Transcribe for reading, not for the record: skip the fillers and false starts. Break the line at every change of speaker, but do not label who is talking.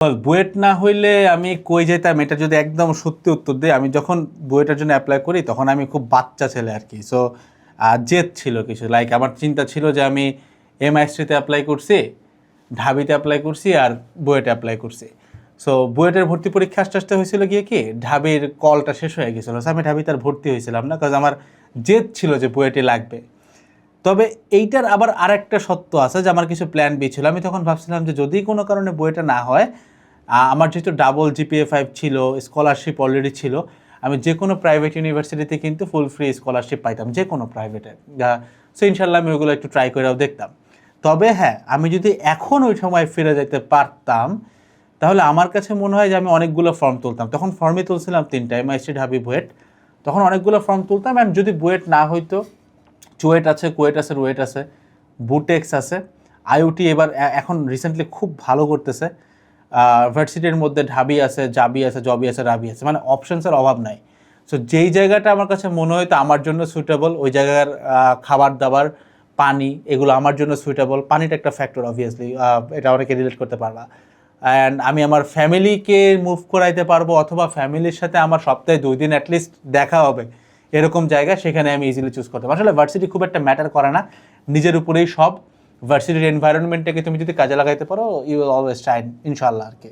বুয়েট না হইলে আমি কই যেতাম, এটা যদি একদম সত্যি উত্তর দিই, আমি যখন বুয়েটের জন্য অ্যাপ্লাই করি তখন আমি খুব বাচ্চা ছেলে আর কি। সো জেদ ছিল কিছু, লাইক আমার চিন্তা ছিল যে আমি এমআইএসটিতে অ্যাপ্লাই করছি, ঢাবিতে অ্যাপ্লাই করছি আর বুয়েটে অ্যাপ্লাই করছি। সো বুয়েটের ভর্তি পরীক্ষা আস্তে আস্তে হয়েছিল গিয়ে কি ঢাবির কলটা শেষ হয়ে গেছিলো, আমি ঢাবিতে আর ভর্তি হয়েছিলাম না, কারণ আমার জেদ ছিল যে বুয়েটে লাগবে। তবে এইটার আবার আরেকটা সত্য আছে যে আমার কিছু প্ল্যান বি ছিল। আমি তখন ভাবছিলাম যে যদি কোনো কারণে বুয়েটে না হয়, আমার যেহেতু ডাবল GPA 5 ছিল, স্কলারশিপ অলরেডি ছিল, আমি যে কোনো প্রাইভেট ইউনিভার্সিটিতে কিন্তু ফুল ফ্রি স্কলারশিপ পাইতাম, যে কোনো প্রাইভেটে। সো ইনশাল্লাহ আমি ওইগুলো একটু ট্রাই করেও দেখতাম। তবে হ্যাঁ, আমি যদি এখন ওই সময় ফিরে যেতে পারতাম তাহলে আমার কাছে মনে হয় যে আমি অনেকগুলো ফর্ম তুলতাম। তখন ফর্মই তুলছিলাম 3টা, এমআইএসটি, ঢাবি, বুয়েট। তখন অনেকগুলো ফর্ম তুলতাম। অ্যান্ড যদি বুয়েট না হইতো, চুয়েট আছে, কুয়েট আছে, রুয়েট আছে, বুটেক্স আছে, আইওটি এবার এখন রিসেন্টলি খুব ভালো করতেছে। ভার্সিটির মধ্যে ঢাবি আছে, জাবি আছে, জবি আছে, রাবি আছে, মানে অপশনসের অভাব নাই। সো যেই জায়গাটা আমার কাছে মনে হয়তো আমার জন্য সুইটেবল, ওই জায়গার খাবার দাবার, পানি, এগুলো আমার জন্য সুইটেবল। পানিটা একটা ফ্যাক্টর অবভিয়াসলি, এটা অনেকে রিলেট করতে পারবা। অ্যান্ড আমি আমার ফ্যামিলিকে মুভ করাইতে পারবো, অথবা ফ্যামিলির সাথে আমার সপ্তাহে 2 দিন অ্যাটলিস্ট দেখা হবে, এরকম জায়গা, সেখানে আমি ইজিলি চুজ করতে পারি। আসলে ভার্সিটি খুব একটা ম্যাটার করে না, নিজের উপরেই সব। ভার্সিটির এনভায়রনমেন্টটাকে তুমি যদি কাজে লাগাইতে পারো, ইউ উইল অলওয়েজ শাইন ইনশাআল্লাহ আর কি।